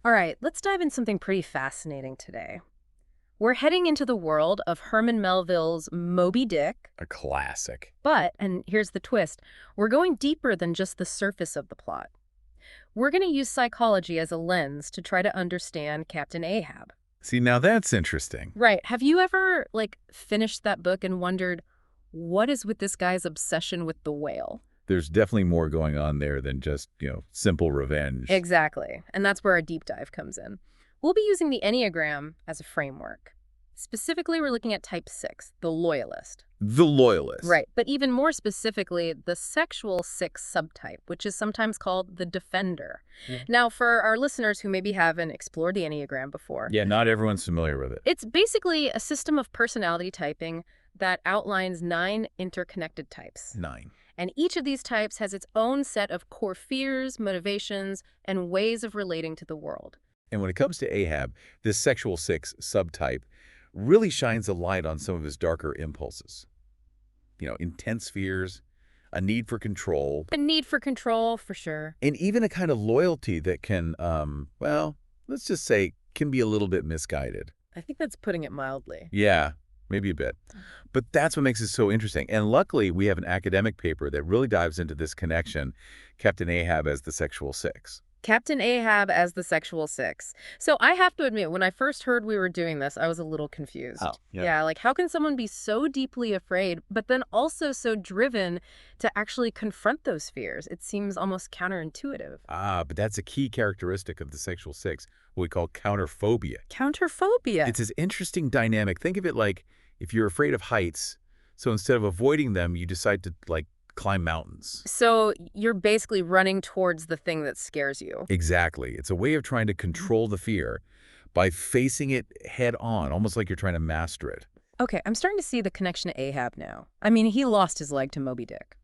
All right, let's dive into something pretty fascinating today. We're heading into the world of Herman Melville's Moby Dick, A classic. but, and here's the twist, we're going deeper than just the surface of the plot. We're going to use psychology as a lens to try to understand Captain Ahab. See, now that's interesting. Right. Have you ever, finished that book and wondered, what is with this guy's obsession with the whale? There's definitely more going on there than just, simple revenge. Exactly. And that's where our deep dive comes in. We'll be using the Enneagram as a framework. Specifically, we're looking at type 6, the loyalist. The Loyalists. Right. But even more specifically, the sexual 6 subtype, which is sometimes called the defender. Yeah. Now, for our listeners who maybe haven't explored the Enneagram before, Yeah, not everyone's familiar with it. it's basically a system of personality typing that outlines 9 interconnected types. 9. And each of these types has its own set of core fears, motivations, and ways of relating to the world. And when it comes to Ahab, this sexual 6 subtype really shines a light on some of his darker impulses. Intense fears, a need for control, A need for control, for sure. and even a kind of loyalty that can, let's just say, can be a little bit misguided. I think that's putting it mildly. Yeah, maybe a bit. But that's what makes it so interesting. And luckily, we have an academic paper that really dives into this connection, Captain Ahab as the sexual 6. Captain Ahab as the sexual 6. So I have to admit, when I first heard we were doing this, I was a little confused. Oh, yeah. Yeah, how can someone be so deeply afraid, but then also so driven to actually confront those fears? It seems almost counterintuitive. But that's a key characteristic of the sexual 6, what we call counterphobia. Counterphobia. It's this interesting dynamic. Think of it like if you're afraid of heights, so instead of avoiding them, you decide to, climb mountains. So you're basically running towards the thing that scares you. Exactly. It's a way of trying to control the fear by facing it head on, almost like you're trying to master it. Okay, I'm starting to see the connection to Ahab now. I mean, he lost his leg to Moby Dick.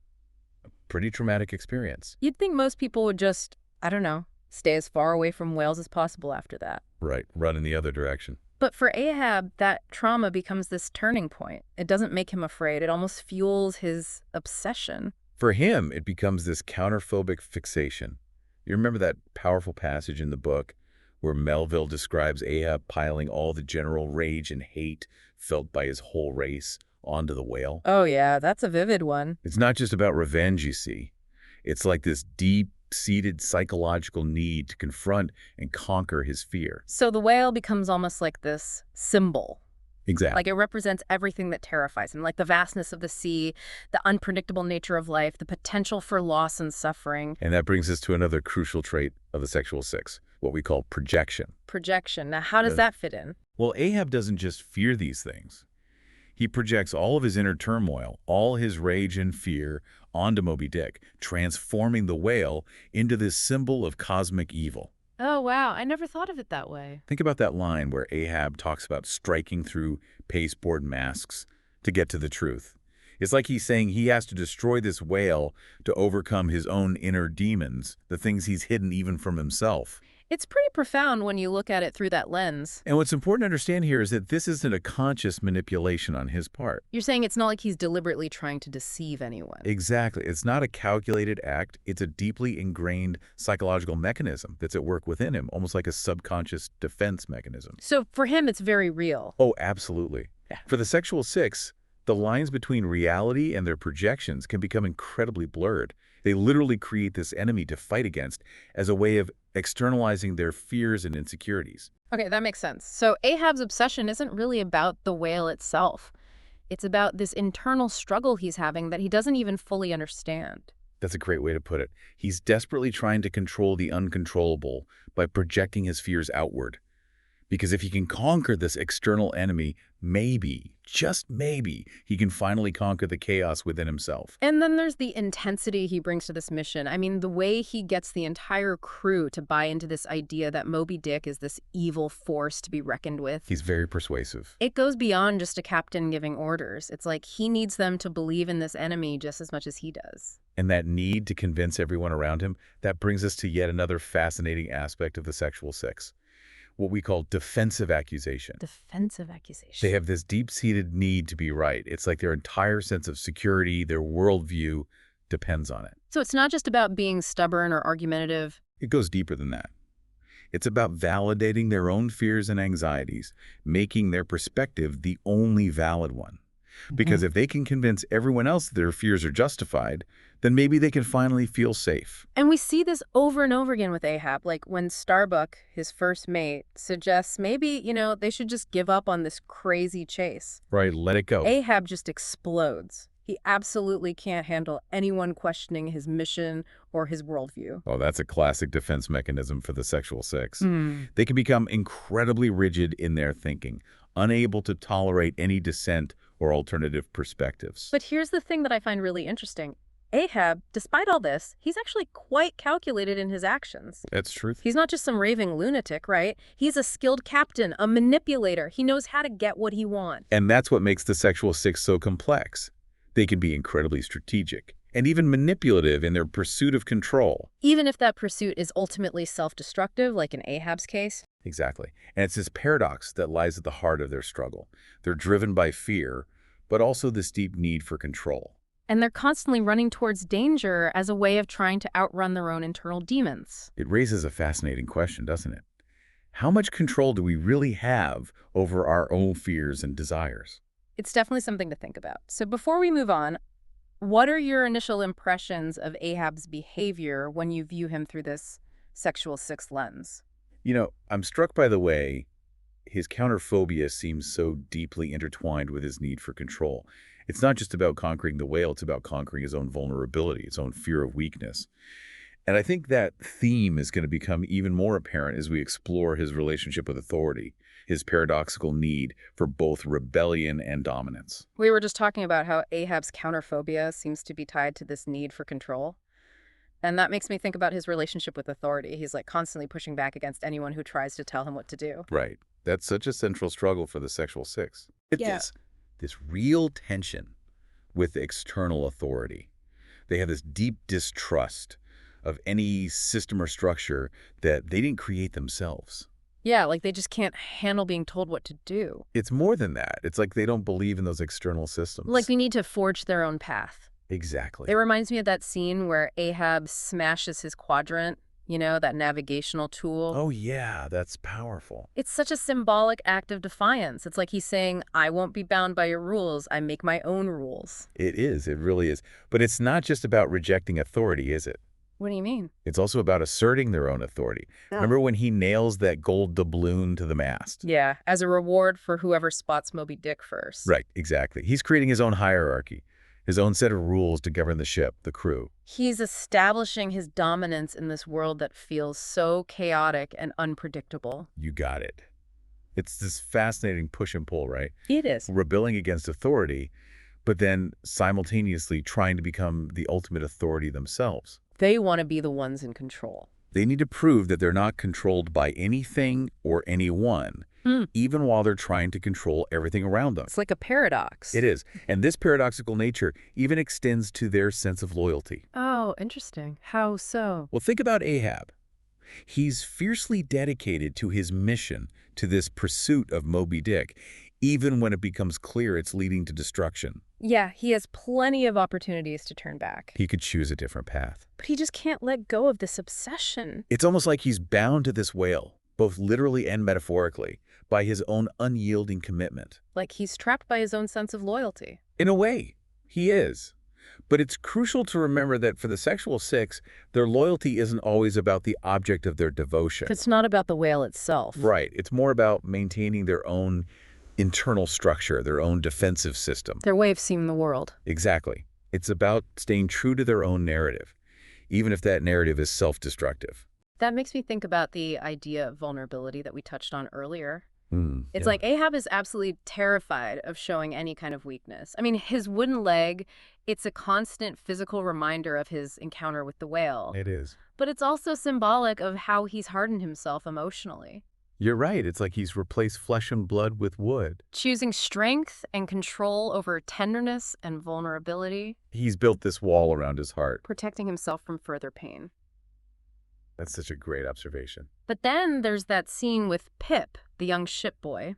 Pretty traumatic experience. You'd think most people would just, I don't know, stay as far away from whales as possible after that. Right. Run in the other direction. But for Ahab, that trauma becomes this turning point. It doesn't make him afraid. It almost fuels his obsession. For him, it becomes this counterphobic fixation. You remember that powerful passage in the book where Melville describes Ahab piling all the general rage and hate felt by his whole race onto the whale? Oh yeah, that's a vivid one. It's not just about revenge, you see. It's like this deep-seated psychological need to confront and conquer his fear. So the whale becomes almost like this symbol. Exactly. Like it represents everything that terrifies him, like the vastness of the sea, the unpredictable nature of life, the potential for loss and suffering. And that brings us to another crucial trait of the sexual 6, what we call projection. Projection. Now, how does that fit in? Well, Ahab doesn't just fear these things. He projects all of his inner turmoil, all his rage and fear onto Moby Dick, transforming the whale into this symbol of cosmic evil. Oh, wow. I never thought of it that way. Think about that line where Ahab talks about striking through pasteboard masks to get to the truth. It's like he's saying he has to destroy this whale to overcome his own inner demons, the things he's hidden even from himself. It's pretty profound when you look at it through that lens. And what's important to understand here is that this isn't a conscious manipulation on his part. You're saying it's not like he's deliberately trying to deceive anyone. Exactly. It's not a calculated act. It's a deeply ingrained psychological mechanism that's at work within him, almost like a subconscious defense mechanism. So for him, it's very real. Oh, absolutely. Yeah. For the sexual 6, the lines between reality and their projections can become incredibly blurred. They literally create this enemy to fight against as a way of externalizing their fears and insecurities. Okay, that makes sense. So Ahab's obsession isn't really about the whale itself. It's about this internal struggle he's having that he doesn't even fully understand. That's a great way to put it. He's desperately trying to control the uncontrollable by projecting his fears outward. Because if he can conquer this external enemy, maybe, just maybe, he can finally conquer the chaos within himself. And then there's the intensity he brings to this mission. I mean, the way he gets the entire crew to buy into this idea that Moby Dick is this evil force to be reckoned with. He's very persuasive. It goes beyond just a captain giving orders. It's like he needs them to believe in this enemy just as much as he does. And that need to convince everyone around him, that brings us to yet another fascinating aspect of the sexual 6. What we call defensive accusation. Defensive accusation. They have this deep-seated need to be right. It's like their entire sense of security, their worldview depends on it. So it's not just about being stubborn or argumentative. It goes deeper than that. It's about validating their own fears and anxieties, making their perspective the only valid one. Because Mhm. if they can convince everyone else that their fears are justified, then maybe they can finally feel safe. And we see this over and over again with Ahab, like when Starbuck, his first mate, suggests maybe, they should just give up on this crazy chase. Right, let it go. Ahab just explodes. He absolutely can't handle anyone questioning his mission or his worldview. Oh, that's a classic defense mechanism for the sexual six. Hmm. They can become incredibly rigid in their thinking, unable to tolerate any dissent or alternative perspectives. But here's the thing that I find really interesting. Ahab, despite all this, he's actually quite calculated in his actions. That's truth. He's not just some raving lunatic, right? He's a skilled captain, a manipulator. He knows how to get what he wants. And that's what makes the sexual six so complex. They can be incredibly strategic and even manipulative in their pursuit of control. Even if that pursuit is ultimately self-destructive, like in Ahab's case. Exactly. And it's this paradox that lies at the heart of their struggle. They're driven by fear, but also this deep need for control. And they're constantly running towards danger as a way of trying to outrun their own internal demons. It raises a fascinating question, doesn't it? How much control do we really have over our own fears and desires? It's definitely something to think about. So before we move on, what are your initial impressions of Ahab's behavior when you view him through this sexual sixth lens? I'm struck by the way his counterphobia seems so deeply intertwined with his need for control. It's not just about conquering the whale, it's about conquering his own vulnerability, his own fear of weakness. And I think that theme is going to become even more apparent as we explore his relationship with authority, his paradoxical need for both rebellion and dominance. We were just talking about how Ahab's counterphobia seems to be tied to this need for control. And that makes me think about his relationship with authority. He's like constantly pushing back against anyone who tries to tell him what to do. Right. That's such a central struggle for the sexual six. It's Yeah. this real tension with external authority. They have this deep distrust of any system or structure that they didn't create themselves. Yeah, like they just can't handle being told what to do. It's more than that. It's like they don't believe in those external Like systems. they need to forge their own path. Exactly. It reminds me of that scene where Ahab smashes his quadrant, that navigational tool. Oh, yeah, that's powerful. It's such a symbolic act of defiance. It's like he's saying, I won't be bound by your rules. I make my own rules. It is. It really is. But it's not just about rejecting authority, is it? What do you mean? It's also about asserting their own authority. Yeah. Remember when he nails that gold doubloon to the mast? Yeah, as a reward for whoever spots Moby Dick first. Right, exactly. He's creating his own hierarchy, his own set of rules to govern the ship, the crew. He's establishing his dominance in this world that feels so chaotic and unpredictable. You got it. It's this fascinating push and pull, right? It is. Rebelling against authority, but then simultaneously trying to become the ultimate authority themselves. They want to be the ones in control. They need to prove that they're not controlled by anything or anyone, even while they're trying to control everything around them. It's like a paradox. It is. And this paradoxical nature even extends to their sense of loyalty. Oh, interesting. How so? Well, think about Ahab. He's fiercely dedicated to his mission, to this pursuit of Moby Dick, even when it becomes clear it's leading to destruction. Yeah, he has plenty of opportunities to turn back. He could choose a different path. But he just can't let go of this obsession. It's almost like he's bound to this whale, both literally and metaphorically, by his own unyielding commitment. Like he's trapped by his own sense of loyalty. In a way, he is. But it's crucial to remember that for the sexual six, their loyalty isn't always about the object of their devotion. It's not about the whale itself. Right. It's more about maintaining their own internal structure, their own defensive system. Their way of seeing the world. Exactly. It's about staying true to their own narrative, even if that narrative is self-destructive. That makes me think about the idea of vulnerability that we touched on earlier. It's Yeah. like Ahab is absolutely terrified of showing any kind of weakness. I mean, his wooden leg, it's a constant physical reminder of his encounter with the whale. It is. But it's also symbolic of how he's hardened himself emotionally. You're right. It's like he's replaced flesh and blood with wood. Choosing strength and control over tenderness and vulnerability, He's built this wall around his heart. protecting himself from further pain. That's such a great observation. But then there's that scene with Pip, the young ship boy.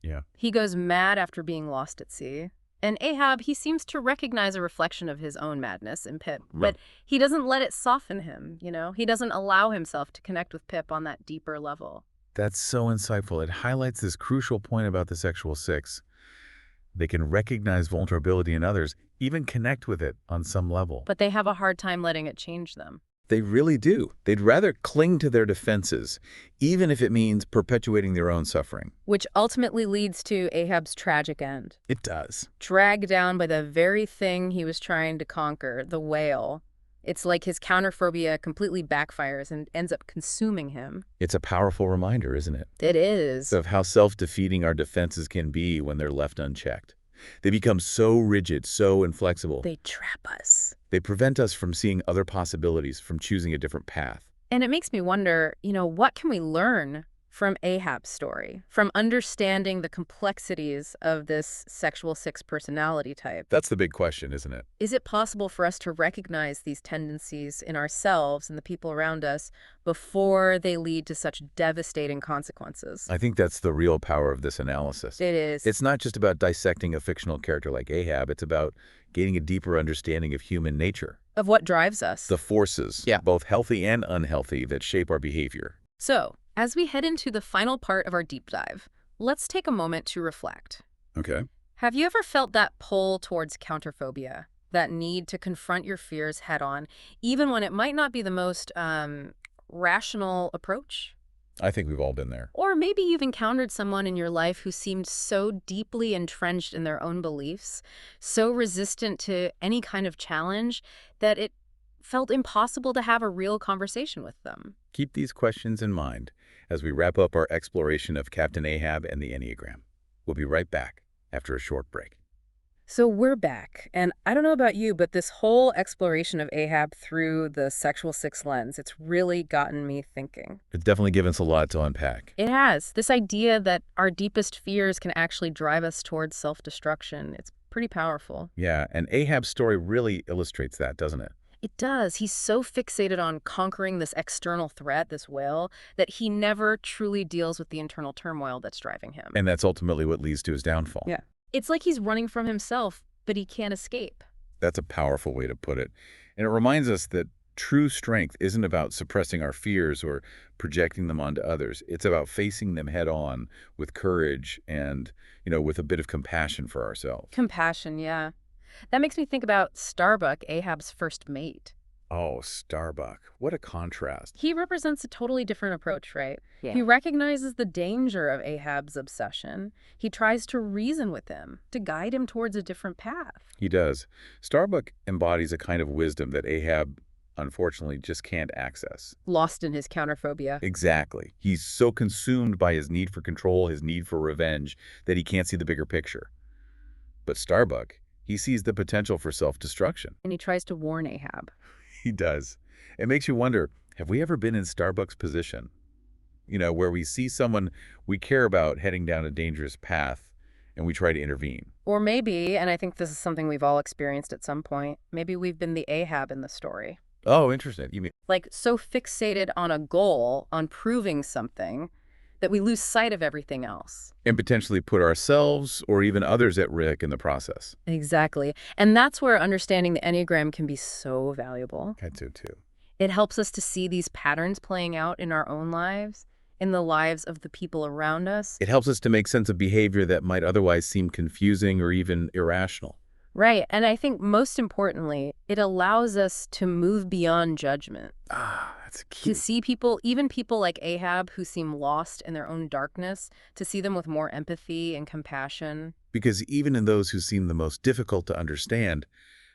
Yeah. He goes mad after being lost at sea. And Ahab, he seems to recognize a reflection of his own madness in Pip, Right. but he doesn't let it soften him, you know? He doesn't allow himself to connect with Pip on that deeper level. That's so insightful. It highlights this crucial point about the sexual six. They can recognize vulnerability in others, even connect with it on some level. But they have a hard time letting it change them. They really do. They'd rather cling to their defenses, even if it means perpetuating their own suffering. Which ultimately leads to Ahab's tragic end. It does. Dragged down by the very thing he was trying to conquer, the whale. It's like his counterphobia completely backfires and ends up consuming him. It's a powerful reminder, isn't it, It is. of how self-defeating our defenses can be when they're left unchecked. They become so rigid, so inflexible. They trap us. They prevent us from seeing other possibilities, from choosing a different path. And it makes me wonder, what can we learn from Ahab's story, from understanding the complexities of this sexual six personality type? That's the big question, isn't it? Is it possible for us to recognize these tendencies in ourselves and the people around us before they lead to such devastating consequences? I think that's the real power of this analysis. It is. It's not just about dissecting a fictional character like Ahab. It's about gaining a deeper understanding of human nature. Of what drives us. The forces, both healthy and unhealthy, that shape our behavior. So, as we head into the final part of our deep dive, let's take a moment to reflect. Okay. Have you ever felt that pull towards counterphobia? That need to confront your fears head on, even when it might not be the most rational approach? I think we've all been there. Or maybe you've encountered someone in your life who seemed so deeply entrenched in their own beliefs, so resistant to any kind of challenge, that it felt impossible to have a real conversation with them. Keep these questions in mind as we wrap up our exploration of Captain Ahab and the Enneagram. We'll be right back after a short break. So we're back, and I don't know about you, but this whole exploration of Ahab through the sexual six lens, it's really gotten me thinking. It's definitely given us a lot to unpack. It has. This idea that our deepest fears can actually drive us towards self-destruction. It's pretty powerful. Yeah, and Ahab's story really illustrates that, doesn't it? It does. He's so fixated on conquering this external threat, this whale, that he never truly deals with the internal turmoil that's driving him. And that's ultimately what leads to his downfall. Yeah. It's like he's running from himself, but he can't escape. That's a powerful way to put it. And it reminds us that true strength isn't about suppressing our fears or projecting them onto others. It's about facing them head on with courage and, with a bit of compassion for ourselves. Compassion, yeah. That makes me think about Starbuck, Ahab's first mate. Oh, Starbuck. What a contrast. He represents a totally different approach, right? Yeah. He recognizes the danger of Ahab's obsession. He tries to reason with him, to guide him towards a different path. He does. Starbuck embodies a kind of wisdom that Ahab, unfortunately, just can't access. Lost in his counterphobia. Exactly. He's so consumed by his need for control, his need for revenge, that he can't see the bigger picture. But Starbuck, he sees the potential for self-destruction. And he tries to warn Ahab. He does. It makes you wonder, have we ever been in Starbuck's position? Where we see someone we care about heading down a dangerous path and we try to intervene. Or maybe, and I think this is something we've all experienced at some point, maybe we've been the Ahab in the story. Oh, interesting. You mean, Like, so fixated on a goal, on proving something, that we lose sight of everything else. and potentially put ourselves or even others at risk in the process. Exactly. And that's where understanding the Enneagram can be so valuable. I do too. It helps us to see these patterns playing out in our own lives, in the lives of the people around us. It helps us to make sense of behavior that might otherwise seem confusing or even irrational. Right. And I think most importantly, it allows us to move beyond judgment, Ah, that's to key. see people, even people like Ahab who seem lost in their own darkness, to see them with more empathy and compassion. Because even in those who seem the most difficult to understand,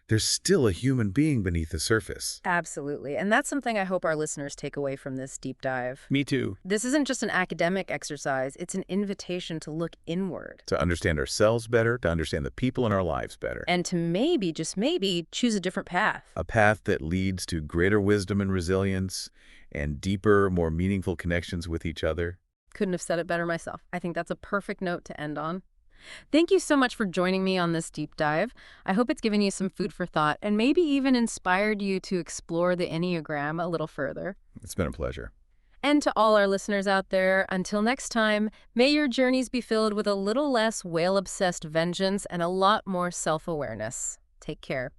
there's still a human being beneath the surface. Absolutely. And that's something I hope our listeners take away from this deep dive. Me too. This isn't just an academic exercise, it's an invitation to look inward To understand ourselves better, to understand the people in our lives better. and to maybe, just maybe, choose a different path. A path that leads to greater wisdom and resilience and deeper, more meaningful connections with each other. Couldn't have said it better myself. I think that's a perfect note to end on. Thank you so much for joining me on this deep dive. I hope it's given you some food for thought and maybe even inspired you to explore the Enneagram a little further. It's been a pleasure. And to all our listeners out there, until next time, may your journeys be filled with a little less whale-obsessed vengeance and a lot more self-awareness. Take care.